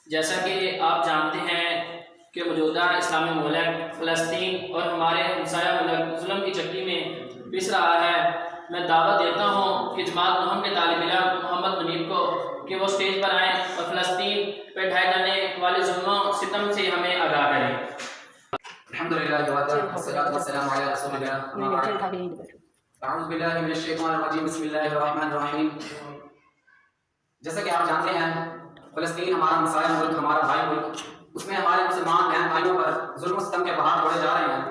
جیسا کہ آپ جانتے ہیں کہ موجودہ اسلامی ملک فلسطین اور ہمارے ہمسایہ ملک ظلم کی چکی میں پس رہا ہے، میں دعوت دیتا ہوں کہ جماعت نہم کے طالب علم محمد منیب کو کہ وہ اسٹیج پر آئیں اور فلسطین پہ ڈھائے جانے والے ظلم و ستم سے ہمیں آگاہ کریں۔ الحمدللہ والصلاۃ والسلام علی رسول اللہ۔ اعوذ باللہ من الشیطان الرجیم، بسم اللہ الرحمن الرحیم۔ جیسا کہ آپ جانتے ہیں فلسطین ہمارا ہمسایہ ملک، ہمارا بھائی ملک، اس میں ہمارے مسلمان بہن بھائیوں پر ظلم و ستم کے پہاڑ توڑے جا رہے ہیں۔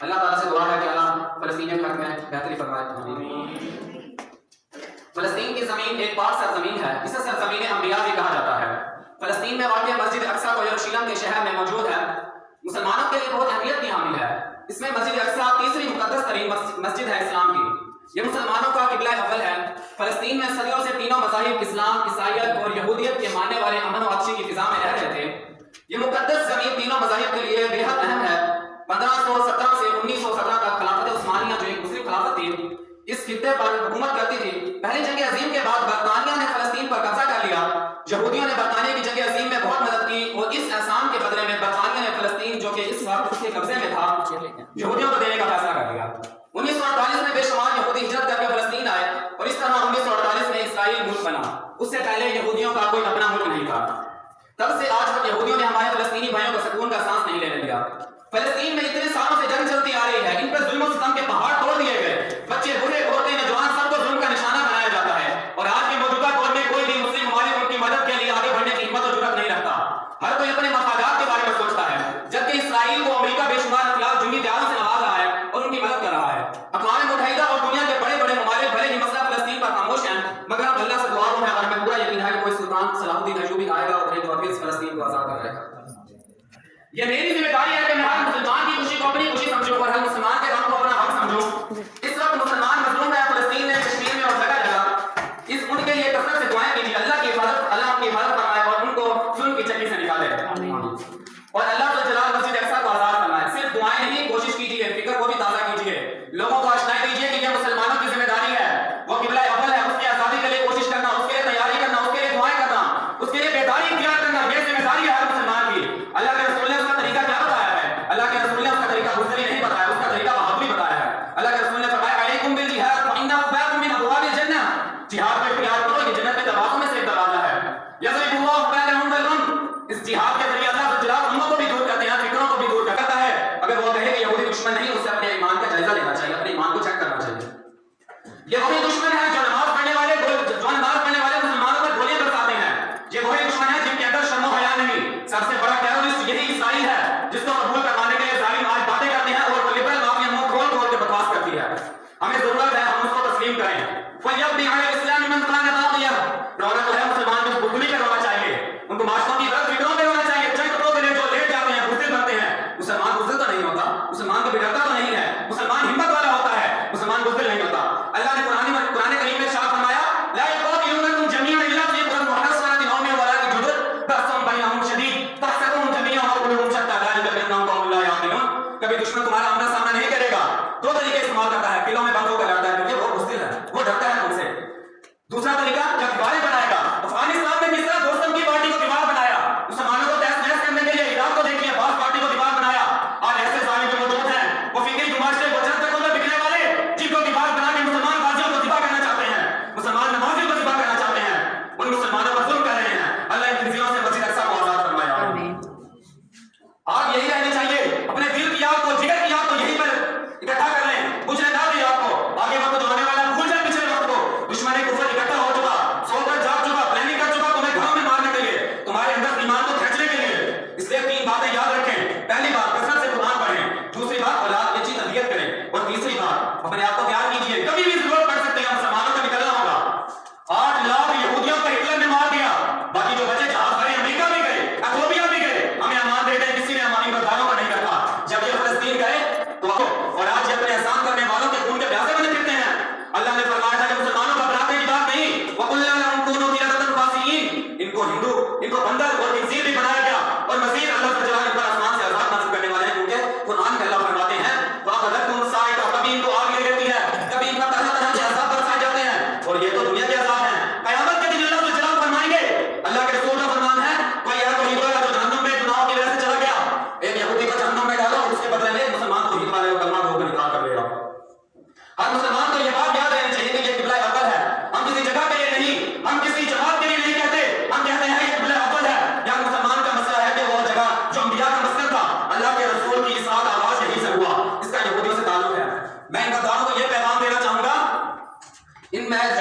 اللہ تعالیٰ سے دعا ہے کہ اللہ فلسطین کے حق میں بہتری فرمائے۔ فلسطین کی زمین ایک پاک سرزمین ہے، اسے سرزمین انبیاء بھی کہا جاتا ہے۔ فلسطین میں واقع مسجد اقصیٰ کو یروشلم کے شہر میں موجود ہے، مسلمانوں کے لیے بہت اہمیت کی حامل ہے۔ اس میں مسجد اقصیٰ تیسری مقدس ترین مسجد ہے اسلام کی، یہ مسلمانوں کا قبلہ اول ہے۔ فلسطین میں صدیوں سے تینوں مذاہب اسلام، عیسائیت اور یہودیت کے ماننے والے امن و اچھی کی فضا میں رہ رہے تھے۔ یہ مقدس زمین تینوں مذاہب کے لیے بے حد اہم ہے۔ 1517 سے 1917 تک خلافت عثمانیہ جو ایک مسلم خلافت تھی، اس خطے پر حکومت کرتی تھی۔ پہلی جنگ عظیم کے بعد برطانیہ نے فلسطین پر قبضہ کر لیا۔ یہودیوں نے برطانیہ کی جنگ عظیم میں بہت مدد کی اور اس احسان کے بدلے میں برطانیہ نے فلسطین جو کہ اس وقت اس کے قبضے میں تھا، یہودیوں کو دینے کا فیصلہ کر لیا۔ 1948 میں بے شمار یہودی ہجرت کر کے فلسطین آئے اور اس طرح 1948 میں اسرائیل ملک بنا۔ اس سے پہلے یہودیوں کا کوئی اپنا ملک نہیں تھا۔ تب سے آج تک یہودیوں نے ہمارے فلسطینی بھائیوں کو سکون کا سانس نہیں لینے دیا۔ فلسطین میں اتنے سالوں سے جنگ چلتی آ رہی ہے، ان پر ظلم و ستم کے پہاڑ توڑ دیے گئے، بچے بوڑھے عورتیں نوجوان سب کو ظلم کا نشانہ بنایا جاتا ہے، اور آج کے موجودہ دور میں کوئی بھی مسلم ممالک ان کی مدد کے لیے آگے بڑھنے کی ہمت و جرأت نہیں رکھتا۔ ہر کوئی اپنے مفادات کے بارے میں سوچتا ہے، جبکہ اسرائیل کو امریکہ بے شمار ہتھیار جنگی ہتھیاروں سے نواز رہا ہے اور ان کی مدد کر رہا ہے۔ اقوام متحدہ اور دنیا کے بڑے بڑے ممالک بھلے ہی مسئلہ فلسطین پر خاموش ہیں، مگر اب اللہ سے دعا ہے اور ہمیں پورا یقین ہے کہ کوئی سلطان صلاح الدین ایوبی آئے گا اور ایک بار پھر فلسطین کو آزاد کرائے گا۔ یہ میری ذمہ داری ہے کہ میں ہر مسلمان کی خوشی کو اپنی خوشی سمجھوں اور ہر مسلمان کے غم کو اپنا غم سمجھوں۔ اس وقت مسلمان مظلوم ہے فلسطین میں، کشمیر میں اور جگہ جگہ۔ اس ان کے لیے کثرت سے دعائیں کیجیے، اللہ کی ان کی حفاظت فرمائے اور ان کو ظلم کی چکی سے نکالے، اور اللہ تو جلال مسجد اقصیٰ کو آزاد فرمائے۔ صرف دعائیں نہیں، کوشش کیجیے، فکر کو بھی تازہ کیجیے، لوگوں کو آشنائی دیجیے کہ یہ مسلمانوں کی ذمہ داری ہے، وہ قبلہ اول ہے، اس کی آزادی کے لیے کوشش کرنا، اس کے لیے تیاری کرنا، اس کے لیے دعائیں کرنا، اس کے لیے بیداری اختیار کرنا، یہ ذمہ داری ہے ہر مسلمان کی۔ اللہ کے رسول نے اس کا طریقہ کیا بتایا ہے؟ اللہ کے رسول نے اس کا طریقہ بزدلی نہیں بتایا، اس کا طریقہ بہادری بتایا ہے۔ اللہ کے رسول نے فرمایا علیکم بالجہاد فإنہ باب من ابواب الجنہ، جہاد کو اختیار کرو، یہ جنت کے دروازوں میں سے ایک دروازہ ہے۔ یضرب اللہ بینہم بالغم، اس جہاد کے ذریعے اللہ جلال غموں کو بھی دور کرتے ہیں، فکروں کو بھی دور کرتا ہے۔ اگر وہ کہے کہ یہودی دشمن نہیں، اسے اپنے ایمان کا جائزہ لینا چاہیے، اپنے ایمان کو چیک کرنا چاہیے۔ یہ وہی دشمن ہے جو نماز پڑھنے والے مسلمانوں پر گولیاں برساتے ہیں، یہ وہی دشمن ہے جن کے اندر شرم و حیا نہیں۔ سب سے بڑا ٹیررسٹ یہی اسرائیل ہے، جس کو قبول کروانے کے لیے ظالم آج باتیں کرتے ہیں اور وہ لبرل مافیا منہ کھول کھول کے بکواس کرتی ہے۔ ہمیں ضرورت ہے ہم اس کو تسلیم کریں۔ فَلْيَبْنِ عَلَى الْإِسْلَامِ مَنْ كَانَ بَاغِيًا، رونا تو ہے مسلمان کو بزدلی پہ رونا چاہیے، ان کو معاشروں کی غلط فکروں پہ رونا چاہیے، چند کپڑوں کے لیے جو لیٹ جاتے ہیں، بزدل بنتے ہیں۔ مسلمان بزدل تو نہیں ہوتا، مسلمان کو بگڑتا تو نہیں ہے، مسلمان ہمت والا ہوتا ہے، مسلمان بزدل نہیں ہوتا۔ اللہ نے قرآن کریم میں ارشاد فرمایا لا يقاتلونكم جميعا الا في قرى محصنة او من وراء جدر بأس بينهم شديد تحسبهم جميعا وقلوبهم شتى ذلك بأنهم قوم لا يعقلون۔ کبھی دشمن تمہارا آمنا سامنا نہیں کرے گا، دو طریقے استعمال کرتا ہے، قلعوں میں بند ہو کر لڑتا ہے کیونکہ وہ بزدل ہے، وہ ڈرتا ہے ان سے۔ دوسرا طریقہ جب دیواریں بنائے گا، افغانستان میں کس طرح دوستم کی پارٹی کو دیوار بنایا، مسلمانوں کو تہس نہس کرنے کے لیے عراق کو دیکھیے، بعض پارٹی کو دیوار بنایا۔ آج ایسے ظالم جو موجود ہیں، وہ فکری معاشرے کو چند تکوں میں بکنے والے، جن کو دیوار بنا کے مسلمان غازیوں کو ذبح کرنا چاہتے ہیں، مسلمان نمازیوں کو ذبح کرنا چاہتے ہیں، ان مسلمانوں پر ظلم کر رہے ہیں۔ اللہ ان خنزیروں سے مسجد اقصیٰ کو آزاد فرمایا۔ آپ یہی رہنی چاہیے، اپنے دل کی آگ کو، جگر کی آگ کو یہیں پر اکٹھا کر لیں، بجھنے نہ دیں آگ کو، آگے